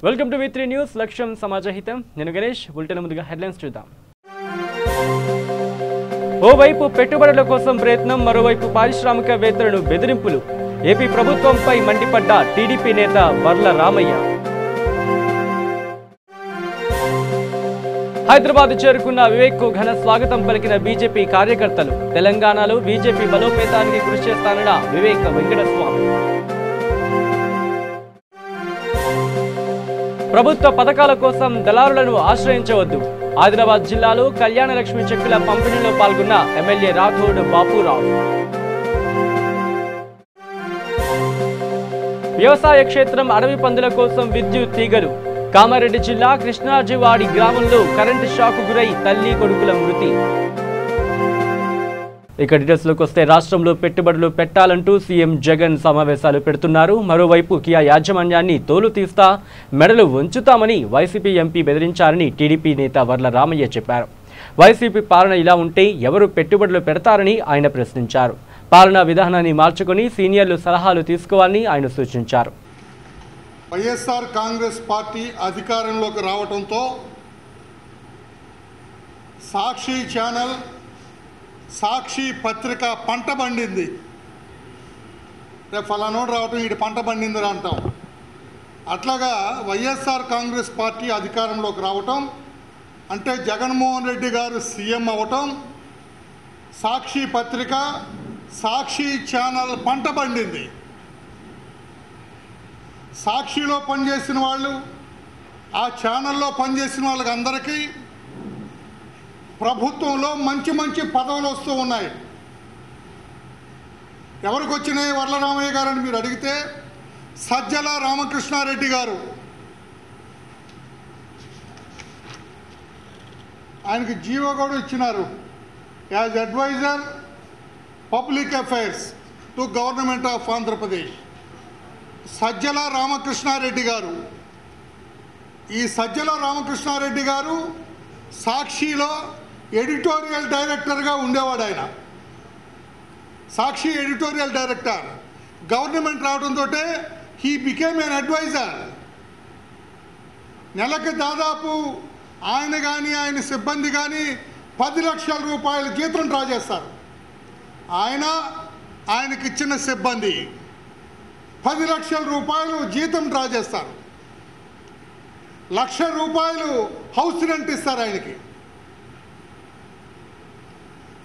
Welcome to V3 news లక్ష్యం సమాజహితం నేను Ganesh bulletin ముందుగా హెడ్లైన్స్ చూద్దాం ఓవైపు పెట్టుబడుల కోసం ప్రయత్నం మరోవైపు పారిశ్రామికవేత్తలను బెదిరింపులు ఏపీ ప్రభుత్వంపై మండిపడ్డ టీడీపీ నేత వర్ల రామయ్య హైదరాబాద్ చేరుకున్న వివేక్ కు ఘన స్వాగతం పలికిన బీజేపీ కార్యకర్తలు తెలంగాణలో బీజేపీ బలోపేతానికి కృషి చేస్తానన్న వివేక్ వెంకటస్వామి ప్రభుత్వ పథకాల కోసం దళారులను ఆశ్రయించవద్దు ఆదిలాబాద్ జిల్లాలో కళ్యాణలక్ష్మి చెక్కుల పంపిణీలో పాల్గొన్న ఎమ్మెల్యే రాథోడ్ బాపురావు వ్యవసాయ క్షేత్రం అడవి పందుల కోసం విద్యుత్ తీగలు కామారెడ్డి జిల్లా కృష్ణాజివాడి గ్రామంలో కరెంటు షాక్ గురై తల్లి కొడుకుల మృతి ఇక డీటెయిల్స్లోకి వస్తే రాష్ట్రంలో పెట్టుబడులు పెట్టాలంటూ సీఎం జగన్ సమావేశాలు పెడుతున్నారు మరోవైపు కియా యాజమాన్యాన్ని తోలు తీస్తా మెడలు వంచుతామని వైసీపీ ఎంపీ బెదిరించారని టీడీపీ నేత వర్ల రామయ్య చెప్పారు వైసీపీ పాలన ఇలా ఉంటే ఎవరు పెట్టుబడులు పెడతారని ఆయన ప్రశ్నించారు పాలనా విధానాన్ని మార్చుకొని సీనియర్లు సలహాలు తీసుకోవాలని ఆయన సూచించారు వైఎస్ఆర్ కాంగ్రెస్ పార్టీ అధికారంలోకి రావడంతో సాక్షి ఛానల్ సాక్షి పత్రిక పంట పండింది రేపు ఫలానోడు రావటం వీటి పంట పండింది అంటాం అట్లాగా వైఎస్ఆర్ కాంగ్రెస్ పార్టీ అధికారంలోకి రావటం అంటే జగన్మోహన్ రెడ్డి గారు సీఎం అవ్వటం సాక్షి పత్రిక సాక్షి ఛానల్ పంట పండింది సాక్షిలో పనిచేసిన వాళ్ళు ఆ ఛానల్లో పనిచేసిన వాళ్ళకి అందరికీ ప్రభుత్వంలో మంచి మంచి పదవులు వస్తూ ఉన్నాయి ఎవరికి వచ్చినాయి వర్ల రామయ్య గారని మీరు అడిగితే సజ్జల రామకృష్ణారెడ్డి గారు ఆయనకి జీవో కూడా ఇచ్చినారు as advisor public affairs to government of Andhra Pradesh Sajjala Ramakrishna Reddy గారు ఈ సజ్జల రామకృష్ణారెడ్డి గారు సాక్షిలో ఎడిటోరియల్ డైరెక్టర్గా ఉండేవాడు ఆయన సాక్షి ఎడిటోరియల్ డైరెక్టర్ గవర్నమెంట్ రావడంతో హీ బికేమ్ ఎన్ అడ్వైజర్ నెలకి దాదాపు ఆయన కానీ ఆయన సిబ్బంది కానీ 10 లక్షల రూపాయల జీతం డ్రా చేస్తారు ఆయనకి ఇచ్చిన సిబ్బంది 10 లక్షల రూపాయలు జీతం డ్రా చేస్తారు 1,00,000 రూపాయలు హౌస్ రెంట్ ఇస్తారు ఆయనకి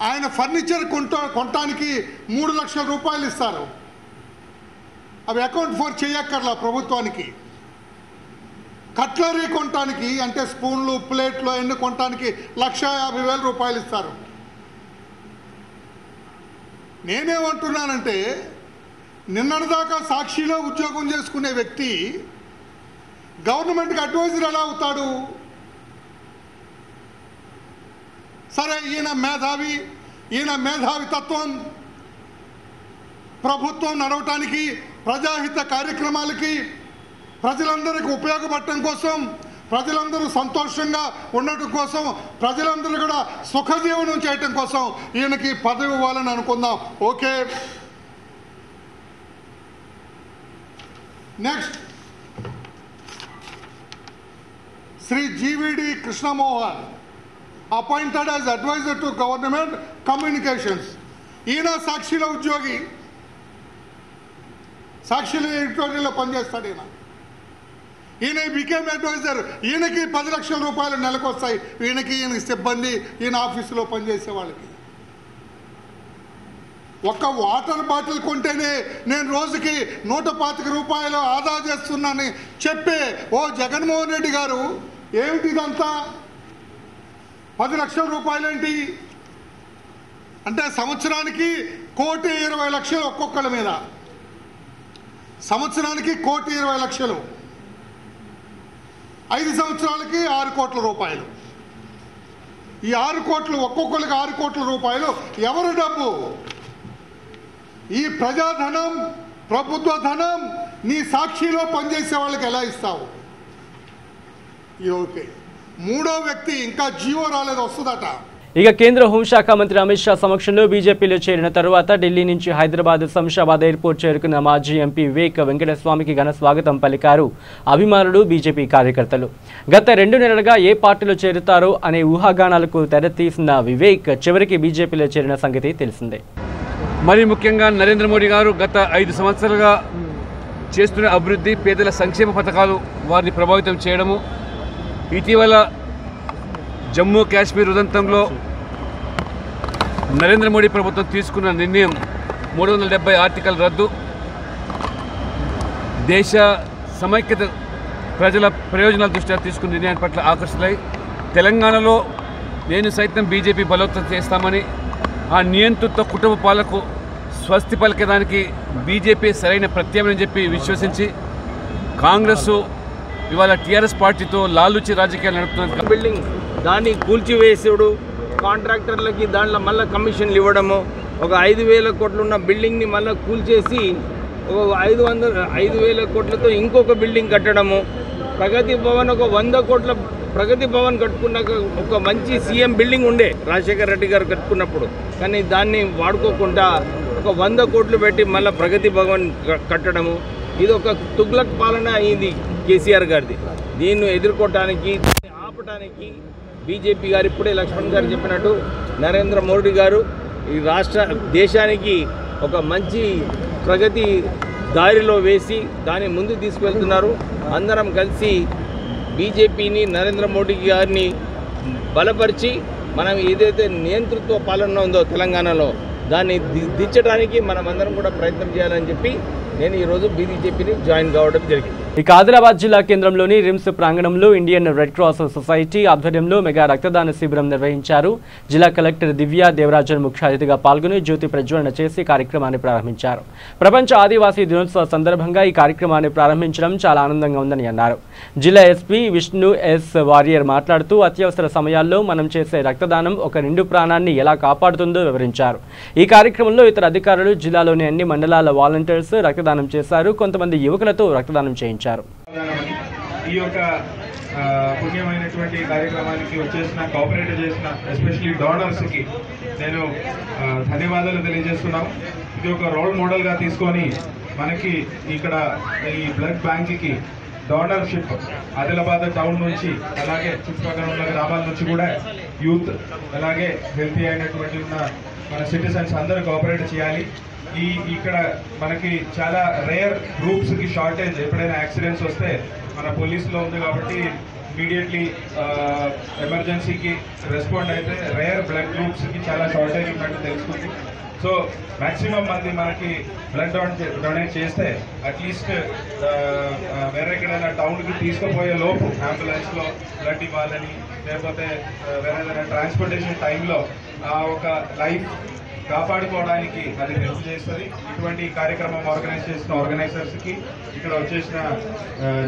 ఆయన ఫర్నిచర్ కొనటానికి 3 లక్షల రూపాయలు ఇస్తారు అవి అకౌంట్ ఫర్ చేయక్కర్లా ప్రభుత్వానికి కట్లరీ కొనటానికి అంటే స్పూన్లు ప్లేట్లు అన్నీ కొనటానికి 1,50,000 రూపాయలు ఇస్తారు నేనేమంటున్నానంటే నిన్నటిదాకా సాక్షిలో ఉద్యోగం చేసుకునే వ్యక్తి గవర్నమెంట్కి అడ్వైజర్ ఎలా అవుతాడు సరే ఈయన మేధావి తత్వం ప్రభుత్వం నడవటానికి ప్రజాహిత కార్యక్రమాలకి ప్రజలందరికీ ఉపయోగపడటం కోసం ప్రజలందరూ సంతోషంగా ఉండటం కోసం ప్రజలందరూ కూడా సుఖజీవనం చేయటం కోసం ఈయనకి పదవి ఇవ్వాలని అనుకుందాం okay next Shri GVD Krishnamohan appointed as adviser to government communications ఈయన సాక్షిలో ఉద్యోగి సాక్షిలో ఎడిటోరియల్లో పనిచేస్తాడు ఈయన బికేమ్ అడ్వైజర్ ఈయనకి 10 లక్షల రూపాయలు నెలకు వస్తాయి ఈయనకి సిబ్బంది ఈయన ఆఫీసులో పనిచేసే వాళ్ళకి ఒక వాటర్ బాటిల్ కొంటేనే నేను రోజుకి 125 రూపాయలు ఆదా చేస్తున్నానని చెప్పే ఓ జగన్మోహన్ రెడ్డి గారు ఏమిటి ఇదంతా 10 లక్షల రూపాయలేంటి అంటే సంవత్సరానికి 1,20,00,000 ఒక్కొక్కళ్ళ మీద సంవత్సరానికి 1,20,00,000 5 సంవత్సరాలకి 6 కోట్ల రూపాయలు ఈ 6 కోట్లు ఒక్కొక్కరికి 6 కోట్ల రూపాయలు ఎవరు డబ్బు ఈ ప్రజాధనం ప్రభుత్వ ధనం నీ సాక్షిలో పనిచేసే వాళ్ళకి ఎలా ఇస్తావు ఓకే మూడో వ్యక్తి ఇంకా జీవో రాలేదు వస్తుందట ఇక కేంద్ర హోంశాఖ మంత్రి అమిత్ షా సమక్షంలో బీజేపీలో చేరిన తరువాత ఢిల్లీ నుంచి హైదరాబాద్ శంషాబాద్ ఎయిర్పోర్ట్ చేరుకున్న మాజీ ఎంపీ వివేక్ వెంకటస్వామికి ఘన స్వాగతం పలికారు అభిమానులు, బీజేపీ కార్యకర్తలు. గత 2 నెలలుగా ఏ పార్టీలో చేరుతారో అనే ఊహాగానాలకు తెరతీసిన వివేక్ చివరికి బీజేపీలో చేరిన సంగతి తెలిసిందే. మరి ముఖ్యంగా నరేంద్ర మోడీ గారు గత 5 సంవత్సరాలుగా చేస్తున్న అభివృద్ధి, పేదల సంక్షేమ పథకాలు వారిని ప్రభావితం చేయడము, ఇటీవల జమ్మూ కాశ్మీర్ ఉదంతంలో నరేంద్ర మోడీ ప్రభుత్వం తీసుకున్న నిర్ణయం 370 ఆర్టికల్ రద్దు, దేశ సమైక్యత, ప్రజల ప్రయోజనాల దృష్ట్యా తీసుకున్న నిర్ణయాన్ని పట్ల ఆకర్షితులై తెలంగాణలో నేను సైతం బీజేపీ బలోపేతం చేస్తామని, ఆ నియంతృత్వ కుటుంబ పాలకు స్వస్తి పలికేదానికి బీజేపీ సరైన ప్రత్యామ్నాయం చెప్పి విశ్వసించి కాంగ్రెస్ ఇవాళ టీఆర్ఎస్ పార్టీతో లాలూచి రాజకీయాలు నడుపుతున్న బిల్డింగ్ దాన్ని కూల్చివేసుడు, కాంట్రాక్టర్లకి దాంట్లో మళ్ళీ కమిషన్లు ఇవ్వడము, ఒక 5,000 కోట్లు ఉన్న బిల్డింగ్ని మళ్ళీ కూల్చేసి ఒక 5,000 కోట్లతో ఇంకొక బిల్డింగ్ కట్టడము, ప్రగతి భవన్ ఒక 100 కోట్ల ప్రగతి భవన్ కట్టుకున్నాక ఒక మంచి సీఎం బిల్డింగ్ ఉండే రాజశేఖర్ రెడ్డి గారు కట్టుకున్నప్పుడు, కానీ దాన్ని వాడుకోకుండా ఒక 100 కోట్లు పెట్టి మళ్ళీ ప్రగతి భవన్ కట్టడము, ఇది ఒక తుగ్లక్ పాలన అయింది కేసీఆర్ గారిది. దీన్ని ఎదుర్కోవటానికి, ఆపటానికి బీజేపీ గారు ఇప్పుడే లక్ష్మణ్ గారు చెప్పినట్టు నరేంద్ర మోడీ గారు ఈ దేశానికి ఒక మంచి ప్రగతి దారిలో వేసి దాన్ని ముందు తీసుకువెళ్తున్నారు. అందరం కలిసి బీజేపీని, నరేంద్ర మోడీ గారిని బలపరిచి మనం ఏదైతే నియంతృత్వ పాలన ఉందో తెలంగాణలో దాన్ని దించడానికి మనం అందరం కూడా ప్రయత్నం చేయాలని చెప్పి నేను ఈరోజు బీజేపీని జాయిన్ కావడం జరిగింది. ఇక ఆదిలాబాద్ జిల్లా కేంద్రంలోని రిమ్స్ ప్రాంగణంలో ఇండియన్ రెడ్ క్రాస్ సొసైటీ ఆధ్వర్యంలో మెగా రక్తదాన శిబిరం నిర్వహించారు. జిల్లా కలెక్టర్ దివ్య దేవరాజన్ ముఖ్య అతిథిగా పాల్గొని జ్యోతి ప్రజ్వలన చేసి కార్యక్రమాన్ని ప్రారంభించారు. ప్రపంచ ఆదివాసీ దినోత్సవ సందర్భంగా ఈ కార్యక్రమాన్ని ప్రారంభించడం చాలా ఆనందంగా ఉందని అన్నారు. జిల్లా ఎస్పీ విష్ణు ఎస్ వారియర్ మాట్లాడుతూ అత్యవసర సమయాల్లో మనం చేసే రక్తదానం ఒక నిండు ప్రాణాన్ని ఎలా కాపాడుతుందో వివరించారు. ఈ కార్యక్రమంలో ఇతర అధికారులు, జిల్లాలోని అన్ని మండలాల వాలంటీర్స్ రక్తదానం చేశారు. కొంతమంది యువకులతో రక్తదానం చేయించారు. ఈ యొక్క పుణ్యమైనటువంటి కార్యక్రమానికి వచ్చేసిన, కోఆపరేట్ చేసిన ఎస్పెషల్లీ డోనర్స్ కి నేను ధన్యవాదాలు తెలియజేస్తున్నాను. ఇది ఒక రోల్ మోడల్ గా తీసుకొని మనకి ఇక్కడ ఈ బ్లడ్ బ్యాంక్ కి డోనర్షిప్ ఆదిలాబాద్ టౌన్ నుంచి అలాగే చుట్టుపక్కల ఉన్న గ్రామాల నుంచి కూడా యూత్ అలాగే హెల్తీ అయినటువంటి ఉన్న మన సిటిజన్స్ అందరూ కోఆపరేట్ చేయాలి. ఇక్కడ మనకి చాలా రేర్ గ్రూప్స్ కి షార్టేజ్, ఎప్పుడైనా యాక్సిడెంట్స్ వస్తే మన పోలీసులో ఉంది కాబట్టి ఇమీడియట్లీ ఎమర్జెన్సీకి రెస్పాండ్ అయితే రేర్ బ్లడ్ గ్రూప్స్ కి చాలా షార్టేజ్ ఉన్నట్టు తెలుస్తుంది. సో మ్యాక్సిమం మంది మనకి బ్లడ్ డొనేట్ చేస్తే అట్లీస్ట్ వేరే ఎక్కడైనా టౌన్కి తీసుకుపోయే లోపు అంబులెన్స్లో బ్లడ్ ఇవ్వాలని, లేకపోతే వేరే ఏదైనా ట్రాన్స్పోర్టేషన్ టైంలో ఆ ఒక లైఫ్ కాపాడుకోవడానికి అది హెల్ప్ చేస్తుంది. ఇటువంటి కార్యక్రమం ఆర్గనైజ్ చేసిన ఆర్గనైజర్స్కి, ఇక్కడ వచ్చేసిన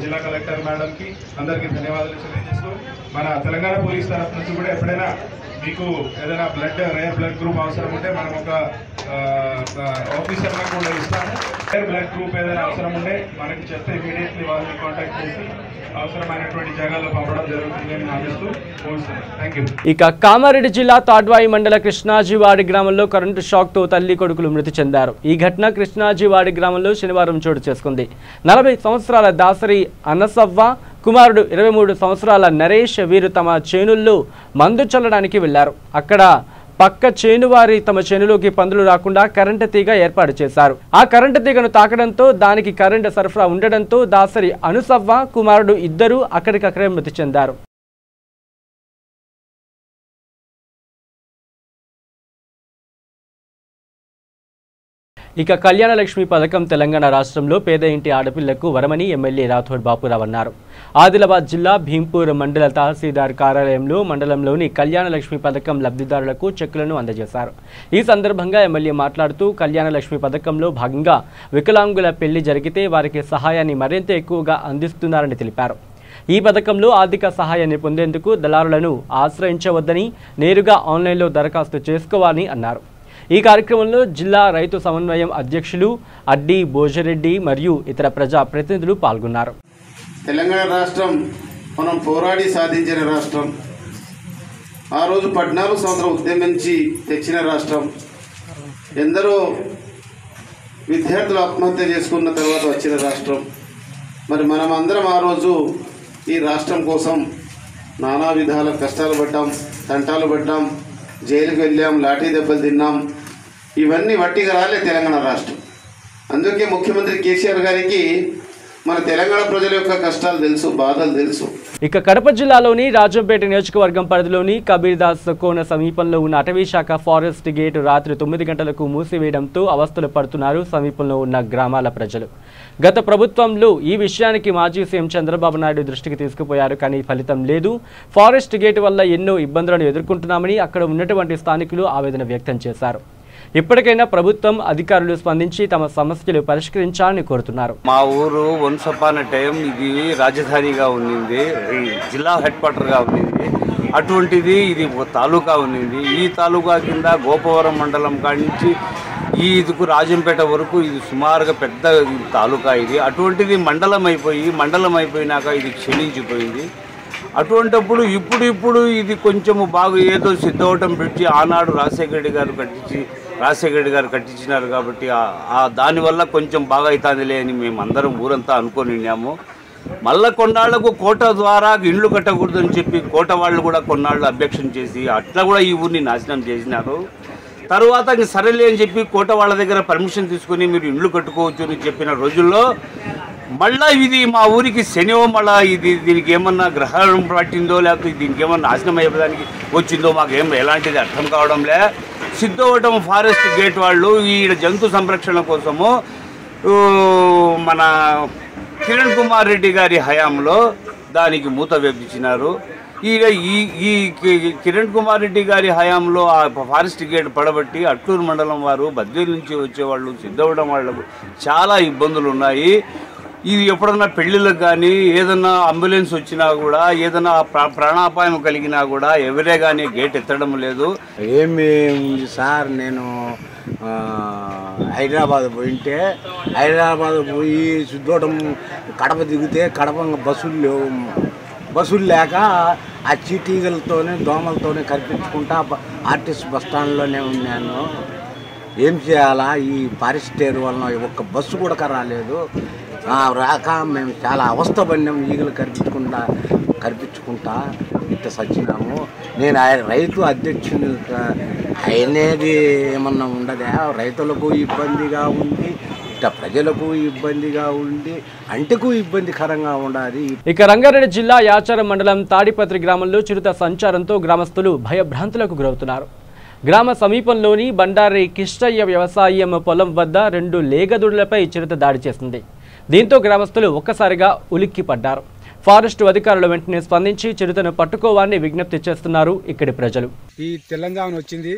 జిల్లా కలెక్టర్ మేడంకి అందరికీ ధన్యవాదాలు తెలియజేస్తూ, మన తెలంగాణ పోలీస్ తరఫు నుంచి కూడా ఎప్పుడైనా మీకు ఏదైనా రేర్ బ్లడ్ గ్రూప్ అవసరం ఉంటే మనం ఒక ఆఫీసర్లకు కూడా ఇస్తాము. రేర్ బ్లడ్ గ్రూప్ ఏదైనా అవసరం ఉంటే మనకి చెప్తే ఇమీడియట్లీ వాళ్ళని కాంటాక్ట్ చేసి అవసరమైనటువంటి జాగాల్లో పంపడం జరుగుతుందని భావిస్తూ కోరుతున్నాను. Thank you. ఇక కామారెడ్డి జిల్లా తాడ్వాయి మండల కృష్ణాజీవాడి గ్రామంలో కరెంటు షాక్ తో తల్లి కొడుకులు మృతి చెందారు. ఈ ఘటన కృష్ణాజీవాడి గ్రామంలో శనివారం చోటు చేసుకుంది. 40 సంవత్సరాల దాసరి అన్నసవ్వ కుమారుడు 23 సంవత్సరాల నరేష్ వీరు తమ చేనుల్లో మందు చల్లడానికి వెళ్లారు. అక్కడ పక్క చేనువారి తమ చేనులోకి పందులు రాకుండా కరెంటు తీగ ఏర్పాటు చేశారు. ఆ కరెంటు తీగను తాకడంతో దానికి కరెంటు సరఫరా ఉండడంతో దాసరి అనుసవ్వ కుమారుడు ఇద్దరూ అక్కడికక్కడే మృతి చెందారు. ఇక కళ్యాణ లక్ష్మి పథకం తెలంగాణ రాష్ట్రంలో పేద ఇంటి ఆడపిల్లకు వరమని ఎమ్మెల్యే రాథోడ్ బాపురావు అన్నారు. ఆదిలాబాద్ జిల్లా భీంపూర్ మండల తహసీల్దార్ కార్యాలయంలో మండలంలోని కళ్యాణ లక్ష్మి పథకం లబ్ధిదారులకు చెక్కులను అందజేశారు. ఈ సందర్భంగా ఎమ్మెల్యే మాట్లాడుతూ కళ్యాణ లక్ష్మి పథకంలో భాగంగా వికలాంగుల పెళ్లి జరిగితే వారికి సహాయాన్ని మరింత ఎక్కువగా అందిస్తున్నారని తెలిపారు. ఈ పథకంలో ఆర్థిక సహాయాన్ని పొందేందుకు దళారులను ఆశ్రయించవద్దని, నేరుగా ఆన్లైన్లో దరఖాస్తు చేసుకోవాలని అన్నారు. ఈ కార్యక్రమంలో జిల్లా రైతు సమన్వయం అధ్యక్షులు అడ్డి భోజరెడ్డి మరియు ఇతర ప్రజా ప్రతినిధులు ఆ రోజు 14 సంవత్సరం ఉద్యమించి తెచ్చిన రాష్ట్రం. ఎందరో విద్యార్థులు ఆత్మహత్య చేసుకున్న తర్వాత వచ్చిన రాష్ట్రం. మరి మనమందరం ఆ రోజు ఈ రాష్ట్రం కోసం నానా విధాల కష్టాలు పడ్డాం, తంటాలు పడ్డాం, జైలుకి వెళ్ళాం, లాఠీ దెబ్బలు తిన్నాం. ఇవన్నీ వట్టిగా రాలే తెలంగాణ రాష్ట్రం. అందుకే ముఖ్యమంత్రి కేసీఆర్ గారికి మన తెలంగాణ ప్రజల యొక్క కష్టాలు తెలుసు, బాధలు తెలుసు. ఇక కడప జిల్లాలోని రాజంపేట నియోజకవర్గం పరిధిలోని కబీర్దాస్ కోన సమీపంలో ఉన్న అటవీ శాఖ ఫారెస్ట్ గేటు రాత్రి 9 గంటలకు మూసివేయడంతో అవస్థలు పడుతున్నారు సమీపంలో ఉన్న గ్రామాల ప్రజలు. గత ప్రభుత్వంలో ఈ విషయానికి మాజీ సీఎం చంద్రబాబు నాయుడు దృష్టికి తీసుకుపోయారు, కానీ ఫలితం లేదు. ఫారెస్ట్ గేటు వల్ల ఎన్నో ఇబ్బందులను ఎదుర్కొంటున్నామని అక్కడ ఉన్నటువంటి స్థానికులు ఆవేదన వ్యక్తం చేశారు. ఇప్పటికైనా ప్రభుత్వం అధికారులు స్పందించి తమ సమస్యలు పరిష్కరించాలని కోరుతున్నారు. మా ఊరు వన్స్ అపాన్ ఎ టైం ఇది రాజధానిగా ఉండింది, జిల్లా హెడ్ క్వార్టర్గా ఉండింది. అటువంటిది ఇది తాలూకా ఉండింది. ఈ తాలూకా కింద గోపవరం మండలం కానించి ఈ ఇదికు రాజంపేట వరకు ఇది సుమారుగా పెద్ద తాలూకా ఇది. అటువంటిది మండలం అయిపోయినాక ఇది క్షీణించిపోయింది. అటువంటప్పుడు ఇప్పుడు ఇది కొంచెము బాగా ఏదో సిద్ధవటం పెట్టి ఆనాడు రాజశేఖర రెడ్డి గారు కట్టించినారు కాబట్టి దానివల్ల కొంచెం బాగా అవుతుందిలే అని మేము అందరం ఊరంతా అనుకొని ఉన్నాము. మళ్ళా కొన్నాళ్లకు కోట ద్వారా ఇండ్లు కట్టకూడదని చెప్పి కోట వాళ్ళు కూడా కొన్నాళ్ళు అబ్జెక్షన్ చేసి అట్లా కూడా ఈ ఊరిని నాశనం చేసినారు. తర్వాత ఇంక సరేలే అని చెప్పి కోట వాళ్ళ దగ్గర పర్మిషన్ తీసుకుని మీరు ఇండ్లు కట్టుకోవచ్చు అని చెప్పిన రోజుల్లో మళ్ళీ ఇది మా ఊరికి శనివో మళ్ళీ దీనికి ఏమన్నా గ్రహణం పట్టిందో లేకపోతే దీనికి ఏమన్నా నాశనం అయిపోవడానికి వచ్చిందో మాకు ఎలాంటిది అర్థం కావడంలే. సిద్ధవటం ఫారెస్ట్ గేట్ వాళ్ళు ఈ జంతు సంరక్షణ కోసము మన కిరణ్ కుమార్ రెడ్డి గారి హయాంలో దానికి మూత వేపించినారు. ఈ కిరణ్ కుమార్ రెడ్డి గారి హయాంలో ఆ ఫారెస్ట్ గేట్ పడబట్టి అట్లూరు మండలం వారు బద్వేలు నుంచి వచ్చేవాళ్ళు సిద్ధవటం వాళ్లకు చాలా ఇబ్బందులు ఉన్నాయి. ఇది ఎప్పుడన్నా పెళ్ళిళ్ళకి కానీ ఏదన్నా అంబులెన్స్ వచ్చినా కూడా ఏదన్నా ప్రాణాపాయం కలిగినా కూడా ఎవరే కానీ గేట్ ఎత్తడం లేదు. ఏమి ఉంది సార్, నేను హైదరాబాద్ పోయింటే హైదరాబాద్ పోయి సిద్ధోటం కడప దిగితే కడప బస్సులు లేక ఆ చీటీగలతోనే దోమలతోనే కనిపించుకుంటా ఆర్టీసీ బస్టాండ్లోనే ఉన్నాను. ఏం చేయాలా, ఈ ఫారెస్ట్ ఏరియా వలన ఒక్క బస్సు కూడా రాలేదు. రాక మేము చాలా అవస్థ పడినాం. ఈగలు కనిపించుకుంటా ఇంత సచ్చినాము. నేను రైతు అధ్యక్షుని అయినది ఏమన్నా ఉండదా? రైతులకు ఇబ్బందిగా ఉంది, ప్రజలకు ఇబ్బందిగా ఉంది, అంటకు ఇబ్బందికరంగా ఉండాలి. ఇక రంగారెడ్డి జిల్లా యాచారం మండలం తాడిపత్రి గ్రామంలో చిరుత సంచారంతో గ్రామస్తులు భయభ్రాంతులకు గురవుతున్నారు. గ్రామ సమీపంలోని బండారి కిష్టయ్య వ్యవసాయం పొలం వద్ద 2 లేగదూడలపై చిరుత దాడి చేసింది. దీంతో గ్రామస్తులు ఒక్కసారిగా ఉలిక్కి పడ్డారు. ఫారెస్ట్ అధికారులు వెంటనే స్పందించి చిరుతను పట్టుకోవాలని విజ్ఞప్తి చేస్తున్నారు ఇక్కడి ప్రజలు. ఈ తెలంగాణ వచ్చింది,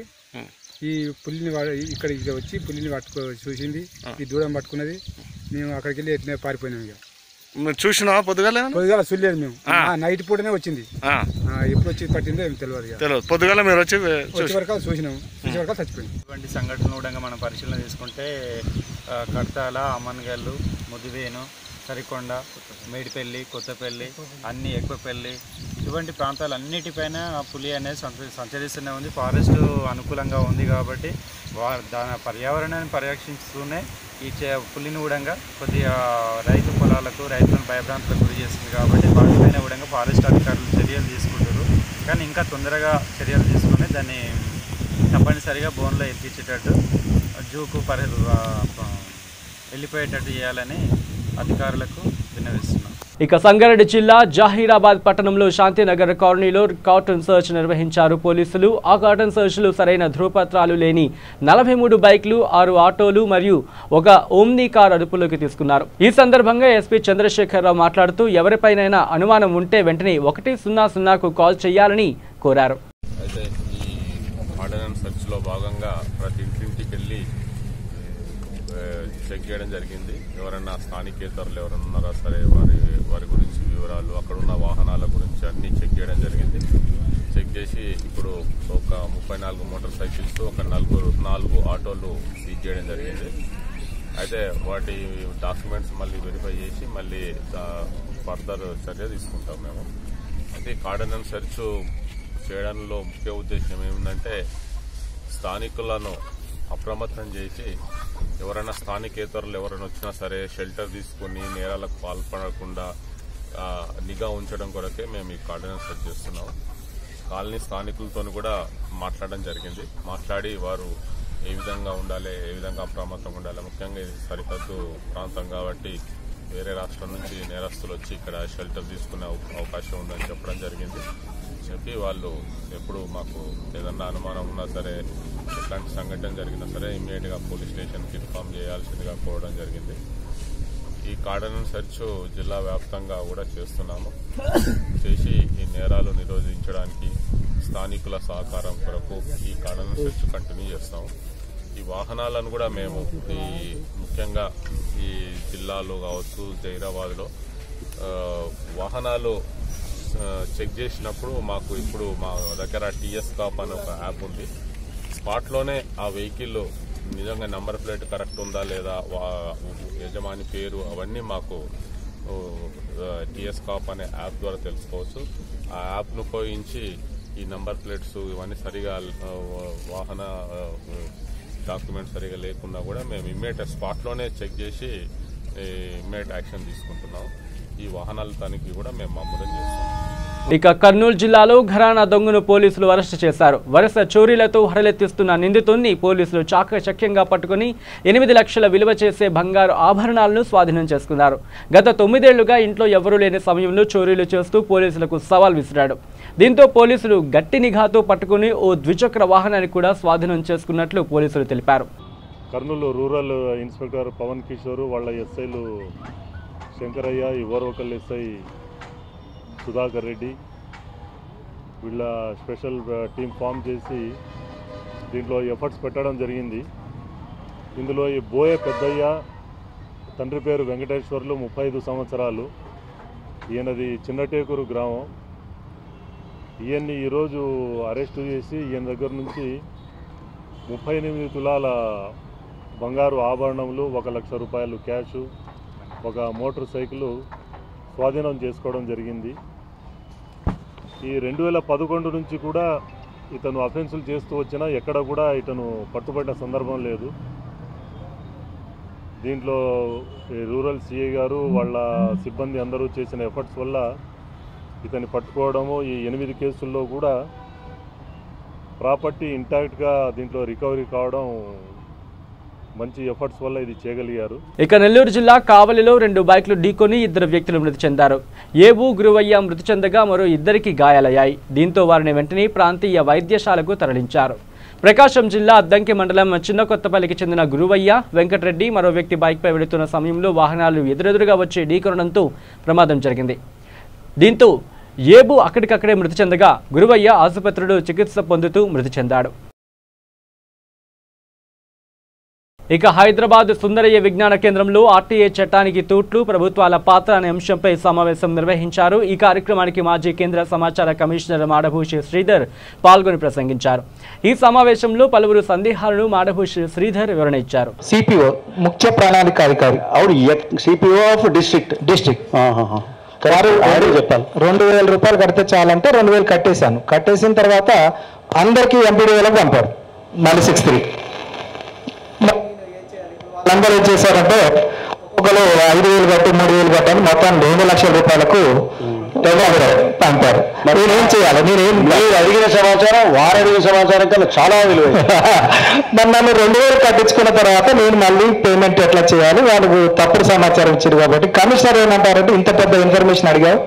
ఈ పులిని ఇక్కడికి వచ్చి పులిని చూసింది, ఈ దూడం పట్టుకున్నది. మేము అక్కడికి వెళ్ళి ఎట్లా పారిపోయినాం. ఇక చూసినా పొద్దుగాల చూడలేదు మేము, నైట్ పూటనే వచ్చింది. ఎప్పుడు వచ్చి పట్టిందో ఏమి తెలియదు. పొద్దుగాల మీరు వచ్చి వరకు చూసినాం, చూసే వరకు చచ్చిపోయింది. ఇటువంటి సంఘటనలు కూడా మనం పరిశీలన తీసుకుంటే కడతాల, అమ్మన్గల్లు, ముదివేను, సరికొండ, మేడిపల్లి, కొత్తపల్లి, అన్ని ఎక్కువపల్లి ఇటువంటి ప్రాంతాలన్నిటిపైన పులి అనేది సంచరిస్తూనే ఉంది. ఫారెస్ట్ అనుకూలంగా ఉంది కాబట్టి దాని పర్యావరణాన్ని పరిరక్షిస్తూనే ఈ పులిని కూడా కొద్దిగా రైతు పొలాలకు రైతులను భయభ్రాంతులకు గురి చేస్తుంది. కాబట్టి వాటిపైన కూడా ఫారెస్ట్ అధికారులు చర్యలు తీసుకుంటారు. కానీ ఇంకా తొందరగా చర్యలు తీసుకుని దాన్ని తప్పనిసరిగా బోన్లో ఎక్కించేటట్టు జూకు వెళ్ళిపోయేటట్టు చేయాలని అధికారులకు విన్నవిస్తున్నాం. ఇక సంగారెడ్డి జిల్లా జహీరాబాద్ పట్టణంలో శాంతినగర్ కాలనీలో కాటన్ సర్చ్ నిర్వహించారు పోలీసులు. ఆ కాటన్ సర్చ్లో సరైన ధృవపత్రాలు లేని 43 బైక్లు, 6 ఆటోలు మరియు ఒక ఓమ్నీ కార్ అదుపులోకి తీసుకున్నారు. ఈ సందర్భంగా ఎస్పీ చంద్రశేఖరరావు మాట్లాడుతూ ఎవరిపైనైనా అనుమానం ఉంటే వెంటనే 100కు కాల్ చేయాలని కోరారు. అయితే ఈ ఆర్డినెన్స్ సర్చ్లో భాగంగా ప్రతి ఇంటింటికి వెళ్ళి చెక్ చేయడం జరిగింది. ఎవరైనా స్థానికేతరులు ఎవరైనా ఉన్నారా సరే వారి గురించి వివరాలు, అక్కడున్న వాహనాల గురించి అన్నీ చెక్ చేయడం జరిగింది. చెక్ చేసి ఇప్పుడు ఒక 34 మోటార్ సైకిల్స్, ఒక 4 ఆటోలు సీజ్ చేయడం జరిగింది. అయితే వాటి డాక్యుమెంట్స్ మళ్ళీ వెరిఫై చేసి మళ్ళీ ఫర్దర్ చర్య తీసుకుంటాం మేము. అయితే ఆర్డినెన్స్ సెర్చ్ చేయడంలో ముఖ్య ఉద్దేశం ఏమిటంటే స్థానికులను అప్రమత్తం చేసి ఎవరైనా స్థానికేతరులు ఎవరైనా వచ్చినా సరే షెల్టర్ తీసుకుని నేరాలకు పాల్పడకుండా నిఘా ఉంచడం కొరకే మేము ఈ కార్డినెన్స్ సెట్ చేస్తున్నాం. కాలనీ స్థానికులతో కూడా మాట్లాడడం జరిగింది. మాట్లాడి వారు ఏ విధంగా ఉండాలి, ఏ విధంగా అప్రమత్తంగా ఉండాలి, ముఖ్యంగా ఇది సరిహద్దు ప్రాంతం కాబట్టి వేరే రాష్ట్రం నుంచి నేరస్తులు వచ్చి ఇక్కడ షెల్టర్ తీసుకునే అవకాశం ఉందని చెప్పడం జరిగింది. చెప్పి వాళ్ళు ఎప్పుడు మాకు ఏదన్నా అనుమానం ఉన్నా సరే, ఎట్లాంటి సంఘటన జరిగినా సరే ఇమ్మీడియట్గా పోలీస్ స్టేషన్కి ఇన్ఫార్మ్ చేయాల్సిందిగా కోరడం జరిగింది. ఈ కార్డినెన్స్ సెర్చ్ జిల్లా వ్యాప్తంగా కూడా చేస్తున్నాము. చేసి ఈ నేరాలు నిరోధించడానికి స్థానికుల సహకారం కొరకు ఈ కార్డినెన్స్ సెర్చ్ కంటిన్యూ చేస్తాము. ఈ వాహనాలను కూడా మేము ముఖ్యంగా ఈ జిల్లాలో కావచ్చు, జైరాబాద్లో వాహనాలు చెక్ చేసినప్పుడు మాకు ఇప్పుడు మా దగ్గర టీఎస్ కాప్ అనే ఒక యాప్ ఉంది. స్పాట్లోనే ఆ వెహికల్ నిజంగా నంబర్ ప్లేట్ కరెక్ట్ ఉందా లేదా, యజమాని పేరు అవన్నీ మాకు టీఎస్ కాప్ అనే యాప్ ద్వారా తెలుసుకోవచ్చు. ఆ యాప్ను ఉపయోగించి ఈ నంబర్ ప్లేట్స్ ఇవన్నీ సరిగా వాహన డాక్యుమెంట్స్ సరిగా లేకున్నా కూడా మేము ఇమ్మీడియట్ స్పాట్లోనే చెక్ చేసి ఇమ్మీడియట్ యాక్షన్ తీసుకుంటున్నాం. ఈ వాహనాల తనిఖీ కూడా మేము మామూలు చేస్తాం. ఇక కర్నూలు జిల్లాలో ఘరానా దొంగను పోలీసులు అరెస్టు చేశారు. వరుస చోరీలతో హడలెత్తిస్తున్న నిందితుడిని పోలీసులు చాకచక్యంగా పట్టుకుని 8 లక్షల విలువ చేసే బంగారు ఆభరణాలను స్వాధీనం చేసుకున్నారు. గత 9 ఏళ్లుగా ఇంట్లో ఎవరూ లేని సమయంలో చోరీలు చేస్తూ పోలీసులకు సవాల్ విసిరాడు. దీంతో పోలీసులు గట్టి నిఘాతో పట్టుకుని ఓ ద్విచక్ర వాహనాన్ని కూడా స్వాధీనం చేసుకున్నట్లు పోలీసులు తెలిపారు. కర్నూలు రూరల్ ఇన్స్పెక్టర్ పవన్ కిషోర్ వాళ్ళ ఎస్ఐలు శంకరయ్య, ఓర్వకల్ ఎస్ఐ సుధాకర్ రెడ్డి వీళ్ళ స్పెషల్ టీం ఫామ్ చేసి దీంట్లో ఎఫర్ట్స్ పెట్టడం జరిగింది. ఇందులో ఈ బోయే పెద్దయ్య, తండ్రి పేరు వెంకటేశ్వర్లు, 35 సంవత్సరాలు, ఈయనది చిన్నటేకూరు గ్రామం. ఈయన్ని ఈరోజు అరెస్టు చేసి ఈయన దగ్గర నుంచి 38 తులాల బంగారు ఆభరణములు, 1 లక్ష రూపాయలు క్యాషు, ఒక మోటార్ సైకిల్ స్వాధీనం చేసుకోవడం జరిగింది. ఈ 2011 నుంచి కూడా ఇతను అఫెన్సులు చేస్తూ వచ్చినా ఎక్కడ కూడా ఇతను పట్టుబడిన సందర్భం లేదు. దీంట్లో రూరల్ సిఐ గారు వాళ్ళ సిబ్బంది అందరూ చేసిన ఎఫర్ట్స్ వల్ల ఇతన్ని పట్టుకోవడము, ఈ 8 కేసుల్లో కూడా ప్రాపర్టీ ఇంటాక్ట్గా దీంట్లో రికవరీ కావడం మంచి ఎఫర్ట్స్ వల్ల ఇది చేయగలిగారు. ఇక నెల్లూరు జిల్లా కావలిలో 2 బైక్లు ఢీకొని 2 వ్యక్తులు మృతి చెందారు. ఏబు గురువయ్య మృతి చెందగా మరో 2కి గాయాలయ్యాయి. దీంతో వారిని వెంటనే ప్రాంతీయ వైద్యశాలకు తరలించారు. ప్రకాశం జిల్లా అద్దంకి మండలం చిన్న కొత్తపల్లికి చెందిన గురువయ్య, వెంకటరెడ్డి మరో వ్యక్తి బైక్పై వెళుతున్న సమయంలో వాహనాలు ఎదురెదురుగా వచ్చి ఢీకొనడంతో ప్రమాదం జరిగింది. దీంతో ఏబు అక్కడికక్కడే మృతి చెందగా గురువయ్య ఆసుపత్రిలో చికిత్స పొందుతూ మృతి చెందాడు. ఇక హైదరాబాద్ సుందరయ్య విజ్ఞాన కేంద్రంలో ఆర్టీఏ చట్టానికి తూట్లు, ప్రభుత్వాల పాత్ర అనే అంశంపై సమావేశం నిర్వహించారు. ఈ కార్యక్రమానికి మాజీ కేంద్ర సమాచార కమిషనర్ మాడభూషి శ్రీధర్ పాల్గొని ప్రసంగించారు. ఈ సమావేశంలో పలువురు సందేహాలను మాడభూషి శ్రీధర్ వివరణ ఇచ్చారు. సిపిఓ ముఖ్య ప్రణాళిక అధికారి సిపిఓ ఆఫ్ డిస్ట్రిక్ట్ చెప్పాలి 2000 రూపాయలు కడితే చాలంటే 2000 కట్టేశాను. కట్టేసిన తర్వాత అందరికీ ఎంపీడీఓలకు పంపారు. మళ్ళీ 6-3 అందరూ ఏం చేశారంటే ఒకరు 5000 కట్టి 3000 కట్టని మొత్తం 2 లక్షల రూపాయలకు పంపారు. నేనేం చేయాలి? మీరు అడిగిన సమాచారం, వారు అడిగిన సమాచారం కన్నా చాలా విలువ. నన్ను 2000 కట్టించుకున్న తర్వాత నేను మళ్ళీ పేమెంట్ ఎట్లా చేయాలి? వాళ్ళకు తప్పుడు సమాచారం ఇచ్చారు కాబట్టి కమిషనర్ ఏమంటారంటే ఇంత పెద్ద ఇన్ఫర్మేషన్ అడిగావు,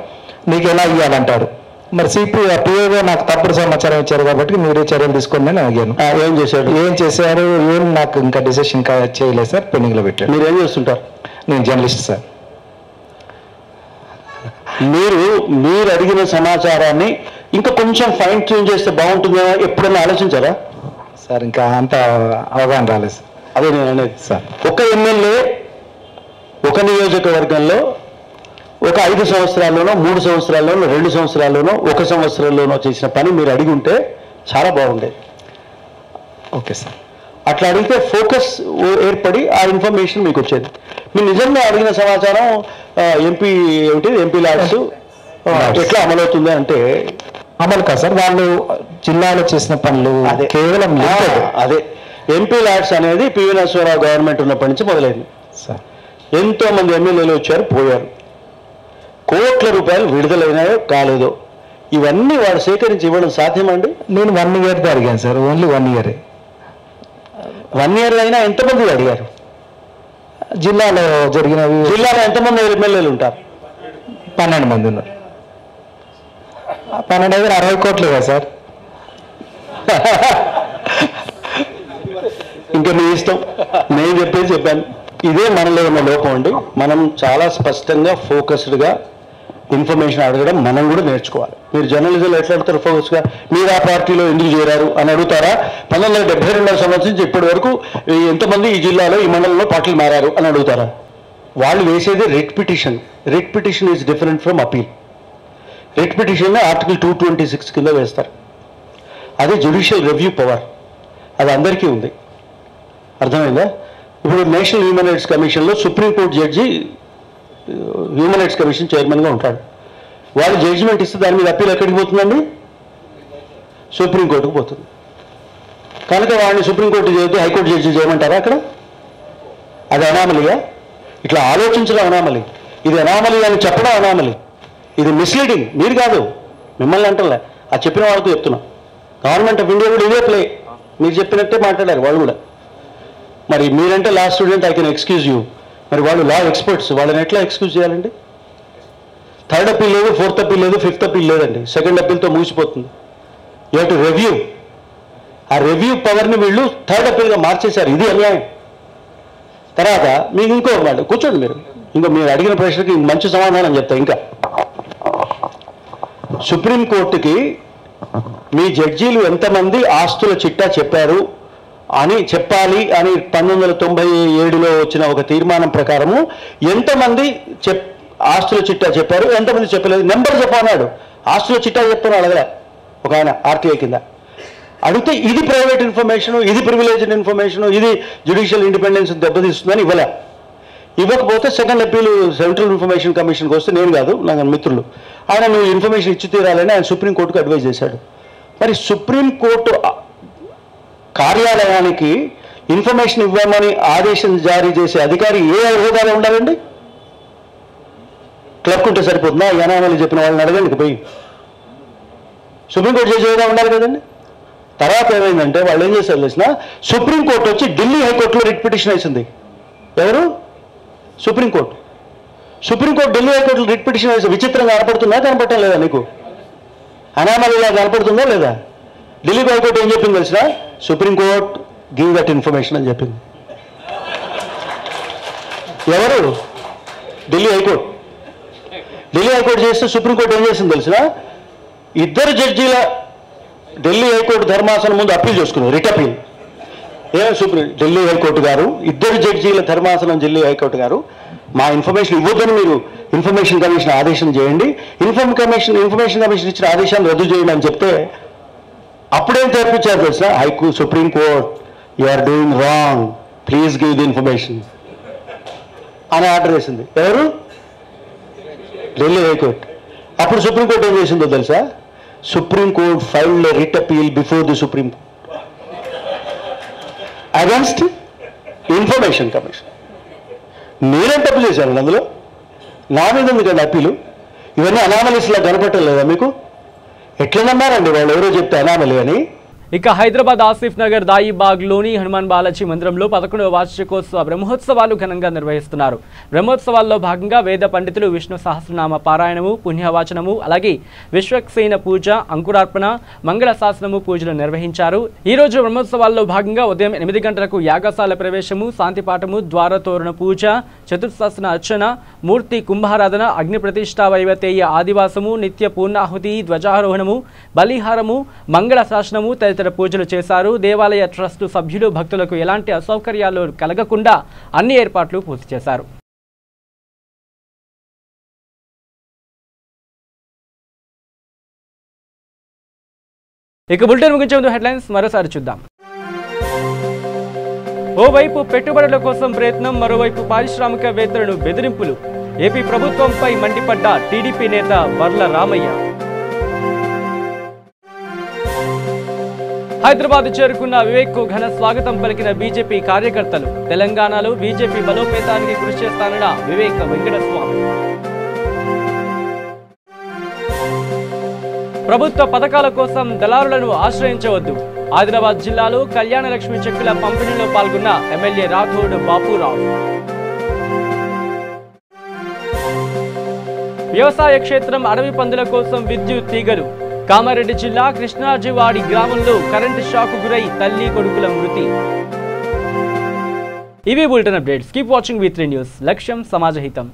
నీకు ఎలా ఇవ్వాలంటారు. మరి పిఓగా నాకు తప్పుడు సమాచారం ఇచ్చారు కాబట్టి మీరు చర్యలు తీసుకోండి అని అడిగాను. ఏం చేశారు ఏం నాకు ఇంకా డిసిషన్ చేయలేదు సార్, పెండింగ్లో పెట్టారు. మీరు ఏం చేస్తుంటారు? నేను జర్నలిస్ట్ సార్. మీరు అడిగిన సమాచారాన్ని ఇంకా కొంచెం ఫైన్ ట్యూన్ చేస్తే బాగుంటుందేమో ఎప్పుడైనా ఆలోచించారా సార్? ఇంకా అంత అవగాహన రాలేదు సార్. అదే నేను అనేది సార్. ఒక ఎమ్మెల్యే ఒక నియోజకవర్గంలో ఒక 5 సంవత్సరాల్లోనో 3 సంవత్సరాల్లోనో 2 సంవత్సరాల్లోనో 1 సంవత్సరంలోనో చేసిన పని మీరు అడిగి ఉంటే చాలా బాగుండేది. Okay sir. అట్లా అడిగితే ఫోకస్ ఏర్పడి ఆ ఇన్ఫర్మేషన్ మీకు వచ్చేది. మీరు నిజంగా అడిగిన సమాచారం ఎంపీ ల్యాడ్స్ ఎట్లా అమలవుతుంది అంటే అమలు కాదు సార్, వాళ్ళు జిల్లాలో చేసిన పనులు కేవలం అదే ఎంపీ ల్యాడ్స్ అనేది పివి నరసింహారావు గవర్నమెంట్ ఉన్నప్పటి నుంచి మొదలైంది సార్. ఎంతో మంది ఎమ్మెల్యేలు వచ్చారు, పోయారు, కోట్ల రూపాయలు విడుదలైనాయో కాలేదో ఇవన్నీ వాడు సేకరించి ఇవ్వడం సాధ్యమండి? నేను 1 year అడిగాను సార్, ఓన్లీ 1 year. 1 year అయినా ఎంతమంది అడిగారు? జిల్లాలో జరిగినవి. జిల్లాలో ఎంతమంది ఎమ్మెల్యేలు ఉంటారు? 12 మంది ఉన్నారు. 12 దగ్గర 60 కోట్లు కదా సార్. ఇంకా మీ ఇష్టం, నేను చెప్పాను. ఇదే మనలో ఉన్న లోపం అండి. మనం చాలా స్పష్టంగా ఫోకస్డ్గా ఇన్ఫర్మేషన్ అడగడం మనం కూడా నేర్చుకోవాలి. మీరు జర్నలిజంలో ఎట్లా అడుగుతారు ఫోకస్గా? మీరు ఆ పార్టీలో ఎందుకు చేరారు అని అడుగుతారా? 1972 సంవత్సరం నుంచి ఇప్పటి వరకు ఎంతమంది ఈ జిల్లాలో ఈ మండలంలో పార్టీలు మారారు అని అడుగుతారా? వాళ్ళు వేసేది writ petition. Writ petition is different from appeal. Writ petition article 226 కింద వేస్తారు. అది జ్యుడిషియల్ రివ్యూ పవర్, అది అందరికీ ఉంది. అర్థమైందా? ఇప్పుడు నేషనల్ హ్యూమన్ రైట్స్ కమిషన్లో supreme court judge human rights commission చైర్మన్గా ఉంటాడు. వాళ్ళు జడ్జిమెంట్ ఇస్తే దాని మీద అప్పీల్ ఎక్కడికి పోతుందండి? సుప్రీంకోర్టుకు పోతుంది. కనుక వాడిని సుప్రీంకోర్టు చేస్తే హైకోర్టు జడ్జి చేయమంటారా అక్కడ? అది అనామలిగా? ఇట్లా ఆలోచించడం అనామలి. ఇది అనామలి అని చెప్పడం అనామలి. ఇది మిస్లీడింగ్. మీరు కాదు, మిమ్మల్ని అంటలే, ఆ చెప్పిన వాళ్ళతో చెప్తున్నా. గవర్నమెంట్ ఆఫ్ ఇండియా కూడా ఇదే ప్లే. మీరు చెప్పినట్టే మాట్లాడారు వాళ్ళు కూడా. మరి మీరంటే law student, I can excuse you. మరి వాళ్ళు లా ఎక్స్పర్ట్స్, వాళ్ళని ఎట్లా ఎక్స్క్యూజ్ చేయాలండి? 3rd అప్పీల్ లేదు, 4th అప్పీల్ లేదు, 5th అప్పీల్ లేదండి. 2nd అప్పీల్తో ముగిసిపోతుంది. You have to review. ఆ రివ్యూ పవర్ని వీళ్ళు 3rd అప్పీల్గా మార్చేశారు. ఇది అన్యాయం. తర్వాత మీకు ఇంకో మాట, కూర్చోండి మీరు, ఇంకా మీరు అడిగిన ప్రశ్నకి మంచి సమాధానం చెప్తా. ఇంకా సుప్రీంకోర్టుకి మీ జడ్జీలు ఎంతమంది ఆస్తుల చిట్టా చెప్పారు అని చెప్పాలి అని 1997లో వచ్చిన ఒక తీర్మానం ప్రకారము ఎంతమంది ఆస్తుల చిట్టా చెప్పారు, ఎంతమంది చెప్పలేదు, నెంబర్ చెప్పన్నాడు. ఆస్తుల చిట్టా చెప్తాను అడగలే ఒక ఆయన ఆర్టీఐ కింద అడిగితే ఇది ప్రైవేట్ ఇన్ఫర్మేషను, ఇది ప్రివిలేజ్డ్ ఇన్ఫర్మేషను, ఇది జ్యుడిషియల్ ఇండిపెండెన్స్ దెబ్బతీస్తుందని ఇవ్వలే. ఇవ్వకపోతే 2nd అప్పీల్ సెంట్రల్ ఇన్ఫర్మేషన్ కమిషన్కి వస్తే, నేను కాదు నా మిత్రులు, ఆయన నువ్వు ఇన్ఫర్మేషన్ ఇచ్చి తీరాలని ఆయన సుప్రీంకోర్టుకు అడ్వైజ్ చేశాడు. మరి సుప్రీంకోర్టు కార్యాలయానికి ఇన్ఫర్మేషన్ ఇవ్వమని ఆదేశం జారీ చేసే అధికారి ఏ హోదాలో ఉండాలండి? క్లర్క్ ఉంటే సరిపోతుందా? ఈ అనామలి చెప్పిన వాళ్ళని అడగండి పోయి. సుప్రీంకోర్టు చేసే హోదా ఉండాలి కదండి. తర్వాత ఏమైందంటే వాళ్ళు ఏం చేశారు తెలిసిన, సుప్రీంకోర్టు వచ్చి ఢిల్లీ హైకోర్టులో రిట్ పిటిషన్ వేసింది. ఎవరు? సుప్రీంకోర్టు. సుప్రీంకోర్టు ఢిల్లీ హైకోర్టులో రిట్ పిటిషన్ వేసి విచిత్రంగా కనపడుతుందా, కనపడటం లేదా? నీకు అనామలిగా కనపడుతుందా లేదా? ఢిల్లీ హైకోర్టు ఏం చెప్పింది తెలిసిన, సుప్రీంకోర్టు గివ్ దట్ ఇన్ఫర్మేషన్ అని చెప్పింది. ఎవరు? ఢిల్లీ హైకోర్టు. ఢిల్లీ హైకోర్టు చేస్తే సుప్రీంకోర్టు ఏం చేసింది తెలిసిన, 2 జడ్జీల ఢిల్లీ హైకోర్టు ధర్మాసనం ముందు అప్పీల్ చేసుకున్నారు, రిట్ అప్పీల్. ఢిల్లీ హైకోర్టు గారు, 2 జడ్జీల ధర్మాసనం ఢిల్లీ హైకోర్టు గారు, మా ఇన్ఫర్మేషన్ ఇవ్వద్దని మీరు ఇన్ఫర్మేషన్ కమిషన్ ఆదేశం చేయండి, ఇన్ఫర్మేషన్ కమిషన్ ఇచ్చిన ఆదేశాన్ని రద్దు చేయండి అని చెప్తే అప్పుడేం తెప్పించారు తెలుసా, supreme court you are doing wrong, please give the information అని ఆర్డర్ వేసింది. ఎవరు? ఢిల్లీ హైకోర్టు. అప్పుడు సుప్రీంకోర్టు ఏం చేసిందో తెలుసా, supreme court filed writ appeal before the supreme court against information commission. మీరేం తప్పు చేశారండి అందులో? నా మీద ఉంది కదా అప్పీలు. ఇవన్నీ అనామలీస్లా కనపట్టలేదా మీకు? ఎట్లా నమ్మారండి వాళ్ళు ఎవరో చెప్తే అనామలి అని? ఇక హైదరాబాద్ ఆసిఫ్ నగర్ దాయిబాగ్లోని హనుమాన్ బాలాజీ మందిరంలో 11వ వార్షికోత్సవ బ్రహ్మోత్సవాలు ఘనంగా నిర్వహిస్తున్నారు. బ్రహ్మోత్సవాల్లో భాగంగా వేద పండితులు విష్ణు సహస్రనామ పారాయణము, పుణ్యవాచనము, అలాగే విశ్వక్సేన పూజ, అంకురార్పణ, మంగళ శాసనము పూజలు నిర్వహించారు. ఈ రోజు బ్రహ్మోత్సవాల్లో భాగంగా ఉదయం 8 గంటలకు యాగశాల ప్రవేశము, శాంతిపాఠము, ద్వారతోరణ పూజ, చతుర్శాసన అర్చన, మూర్తి కుంభారాధన, అగ్ని ప్రతిష్ఠ, వైవతేయ ఆదివాసము, నిత్య పూర్ణాహుతి, ధ్వజారోహణము, బలిహారము, మంగళ శాసనము తదితర పూజలు చేశారు. దేవాలయ ట్రస్ట్ సభ్యులు భక్తులకు ఎలాంటి అసౌకర్యాలు కలగకుండా అన్ని ఏర్పాట్లు పూర్తి చేశారు. ఇక బులెటిన్ ముగించే ముందు హెడ్లైన్స్ మరోసారి చూద్దాం. ఓవైపు పెట్టుబడుల కోసం ప్రయత్నం, మరోవైపు పారిశ్రామికవేత్తలను బెదిరింపులు. ఏపీ ప్రభుత్వంపై మండిపడ్డ టీడీపీ నేత వర్ల రామయ్య. హైదరాబాద్ చేరుకున్న వివేక్ కు ఘన స్వాగతం పలికిన బీజేపీ కార్యకర్తలు. తెలంగాణలో బీజేపీ బలోపేతానికి కృషి చేస్తానన్న వివేక్ వెంకటస్వామి. ప్రభుత్వ పథకాల కోసం దళారులను ఆశ్రయించవద్దు. ఆదిలాబాద్ జిల్లాలో కళ్యాణలక్ష్మి చెక్కుల పంపిణీలో పాల్గొన్న ఎమ్మెల్యే రాథోడ్ బాపురావు. వ్యవసాయ క్షేత్రం అడవి పందుల కోసం విద్యుత్ తీగలు. కామారెడ్డి జిల్లా కృష్ణాజివాడి గ్రామంలో కరెంటు షాకు గురై తల్లి కొడుకుల మృతి. ఇవి bulletin updates. Keep watching V3 news. లక్ష్యం సమాజహితం.